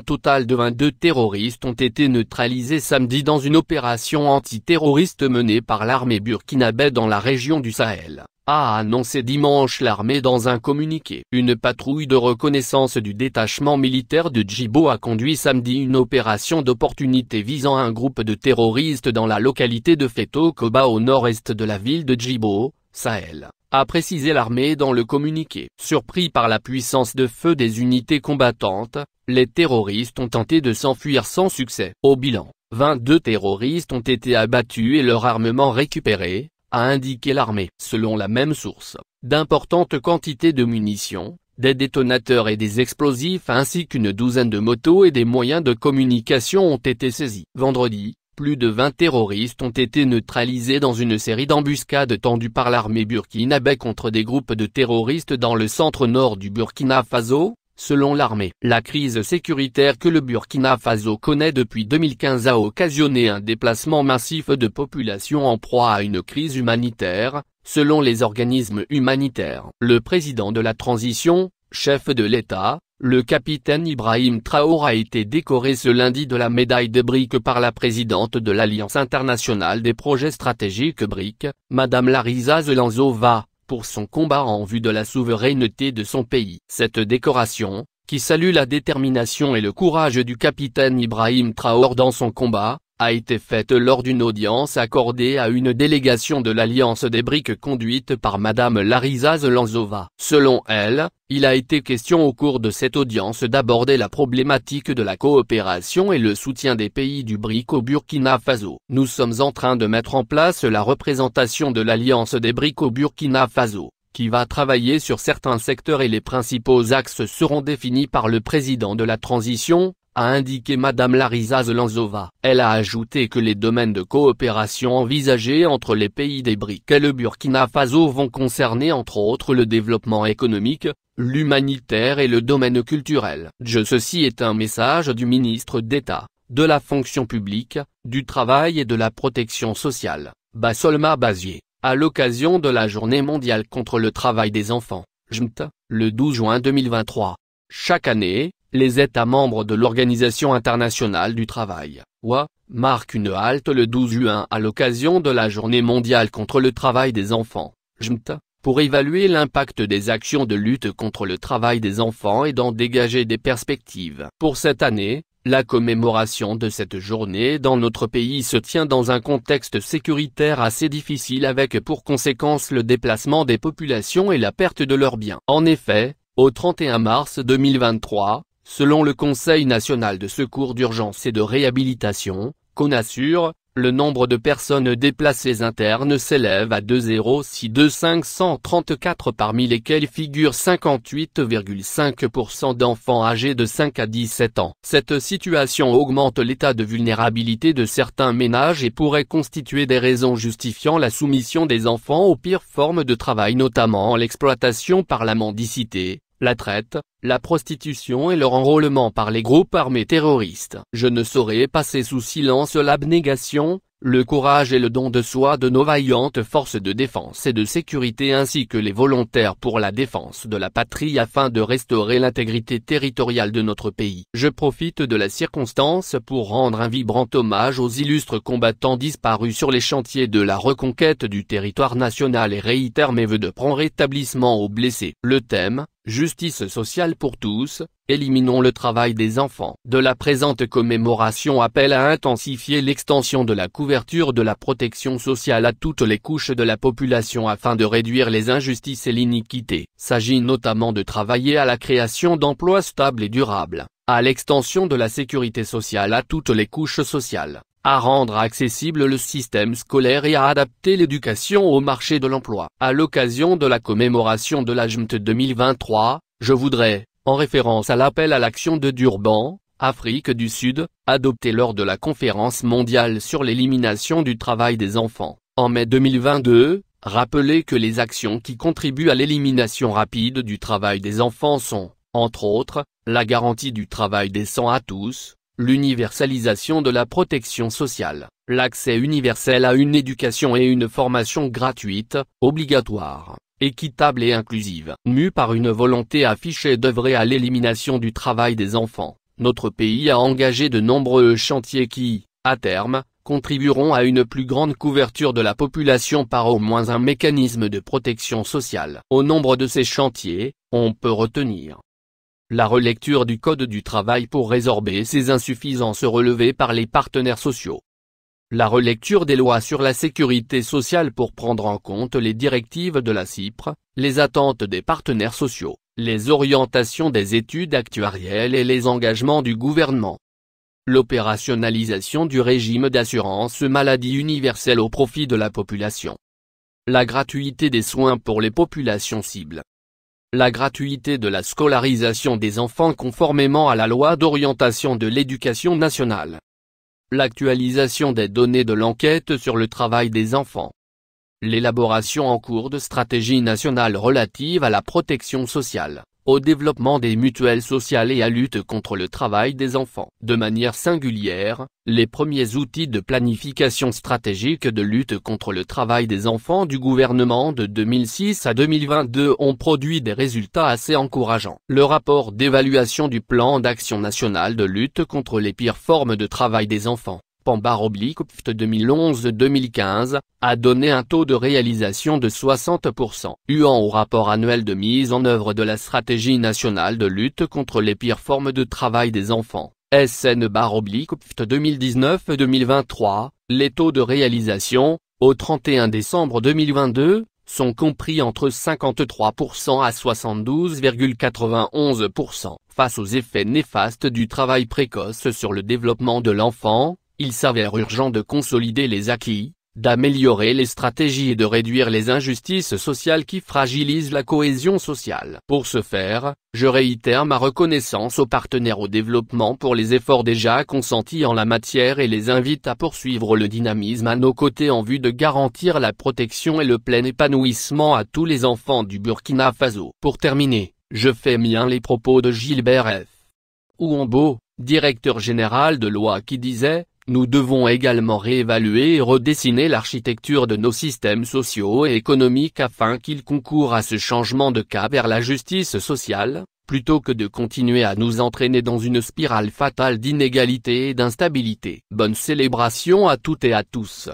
total de 22 terroristes ont été neutralisés samedi dans une opération antiterroriste menée par l'armée burkinabé dans la région du Sahel, a annoncé dimanche l'armée dans un communiqué. Une patrouille de reconnaissance du détachement militaire de Djibo a conduit samedi une opération d'opportunité visant un groupe de terroristes dans la localité de Feto Koba au nord-est de la ville de Djibo, Sahel, a précisé l'armée dans le communiqué. Surpris par la puissance de feu des unités combattantes, les terroristes ont tenté de s'enfuir sans succès. Au bilan, 22 terroristes ont été abattus et leur armement récupéré, a indiqué l'armée. Selon la même source, d'importantes quantités de munitions, des détonateurs et des explosifs ainsi qu'une douzaine de motos et des moyens de communication ont été saisis. Vendredi, plus de 20 terroristes ont été neutralisés dans une série d'embuscades tendues par l'armée burkinabé contre des groupes de terroristes dans le centre-nord du Burkina Faso, selon l'armée. La crise sécuritaire que le Burkina Faso connaît depuis 2015 a occasionné un déplacement massif de population en proie à une crise humanitaire, selon les organismes humanitaires. Le président de la transition, chef de l'État, le capitaine Ibrahim Traoré a été décoré ce lundi de la médaille de BRIC par la présidente de l'Alliance internationale des projets stratégiques BRIC, Madame Larisa Zelanzova, pour son combat en vue de la souveraineté de son pays. Cette décoration, qui salue la détermination et le courage du capitaine Ibrahim Traoré dans son combat, a été faite lors d'une audience accordée à une délégation de l'Alliance des BRIC conduite par Madame Larisa Zelanzova. Selon elle, il a été question au cours de cette audience d'aborder la problématique de la coopération et le soutien des pays du BRIC au Burkina Faso. Nous sommes en train de mettre en place la représentation de l'Alliance des BRIC au Burkina Faso, qui va travailler sur certains secteurs et les principaux axes seront définis par le président de la transition, a indiqué Madame Larisa Zelanzova. Elle a ajouté que les domaines de coopération envisagés entre les pays des BRIC et le Burkina Faso vont concerner entre autres le développement économique, l'humanitaire et le domaine culturel. Ceci est un message du ministre d'État, de la fonction publique, du travail et de la protection sociale, Bassolma Bazier, à l'occasion de la Journée mondiale contre le travail des enfants, JMT, le 12 juin 2023. Chaque année, les États membres de l'Organisation internationale du travail, OIT, marquent une halte le 12 juin à l'occasion de la Journée mondiale contre le travail des enfants, JMT, pour évaluer l'impact des actions de lutte contre le travail des enfants et d'en dégager des perspectives. Pour cette année, la commémoration de cette journée dans notre pays se tient dans un contexte sécuritaire assez difficile avec pour conséquence le déplacement des populations et la perte de leurs biens. En effet, au 31 mars 2023, selon le Conseil national de secours d'urgence et de réhabilitation, CONASUR, le nombre de personnes déplacées internes s'élève à 206 534 parmi lesquelles figurent 58,5% d'enfants âgés de 5 à 17 ans. Cette situation augmente l'état de vulnérabilité de certains ménages et pourrait constituer des raisons justifiant la soumission des enfants aux pires formes de travail, notamment l'exploitation par la mendicité, la traite, la prostitution et leur enrôlement par les groupes armés terroristes. Je ne saurais passer sous silence l'abnégation, le courage et le don de soi de nos vaillantes forces de défense et de sécurité ainsi que les volontaires pour la défense de la patrie afin de restaurer l'intégrité territoriale de notre pays. Je profite de la circonstance pour rendre un vibrant hommage aux illustres combattants disparus sur les chantiers de la reconquête du territoire national et réitère mes vœux de prompt rétablissement aux blessés. Le thème, justice sociale pour tous, éliminons le travail des enfants. De la présente commémoration appelle à intensifier l'extension de la couverture de la protection sociale à toutes les couches de la population afin de réduire les injustices et l'iniquité. S'agit notamment de travailler à la création d'emplois stables et durables, à l'extension de la sécurité sociale à toutes les couches sociales, à rendre accessible le système scolaire et à adapter l'éducation au marché de l'emploi. À l'occasion de la commémoration de la JMT 2023, je voudrais, en référence à l'appel à l'action de Durban, Afrique du Sud, adopté lors de la conférence mondiale sur l'élimination du travail des enfants, en mai 2022, rappeler que les actions qui contribuent à l'élimination rapide du travail des enfants sont, entre autres, la garantie du travail décent à tous, l'universalisation de la protection sociale, l'accès universel à une éducation et une formation gratuite, obligatoire, équitable et inclusive. Mue par une volonté affichée d'œuvrer à l'élimination du travail des enfants, notre pays a engagé de nombreux chantiers qui, à terme, contribueront à une plus grande couverture de la population par au moins un mécanisme de protection sociale. Au nombre de ces chantiers, on peut retenir la relecture du Code du travail pour résorber ces insuffisances relevées par les partenaires sociaux. La relecture des lois sur la sécurité sociale pour prendre en compte les directives de la CIPRE, les attentes des partenaires sociaux, les orientations des études actuarielles et les engagements du gouvernement. L'opérationnalisation du régime d'assurance maladie universelle au profit de la population. La gratuité des soins pour les populations cibles. La gratuité de la scolarisation des enfants conformément à la loi d'orientation de l'éducation nationale. L'actualisation des données de l'enquête sur le travail des enfants. L'élaboration en cours de stratégie nationale relative à la protection sociale, au développement des mutuelles sociales et à lutte contre le travail des enfants. De manière singulière, les premiers outils de planification stratégique de lutte contre le travail des enfants du gouvernement de 2006 à 2022 ont produit des résultats assez encourageants. Le rapport d'évaluation du plan d'action national de lutte contre les pires formes de travail des enfants, PAN/PFT 2011-2015, a donné un taux de réalisation de 60%. Huant au rapport annuel de mise en œuvre de la stratégie nationale de lutte contre les pires formes de travail des enfants, SN/PFT 2019-2023, les taux de réalisation, au 31 décembre 2022, sont compris entre 53% à 72,91%. Face aux effets néfastes du travail précoce sur le développement de l'enfant, il s'avère urgent de consolider les acquis, d'améliorer les stratégies et de réduire les injustices sociales qui fragilisent la cohésion sociale. Pour ce faire, je réitère ma reconnaissance aux partenaires au développement pour les efforts déjà consentis en la matière et les invite à poursuivre le dynamisme à nos côtés en vue de garantir la protection et le plein épanouissement à tous les enfants du Burkina Faso. Pour terminer, je fais mien les propos de Gilbert F. Ouambo, directeur général de l'OA qui disait: nous devons également réévaluer et redessiner l'architecture de nos systèmes sociaux et économiques afin qu'ils concourent à ce changement de cap vers la justice sociale, plutôt que de continuer à nous entraîner dans une spirale fatale d'inégalité et d'instabilité. Bonne célébration à toutes et à tous.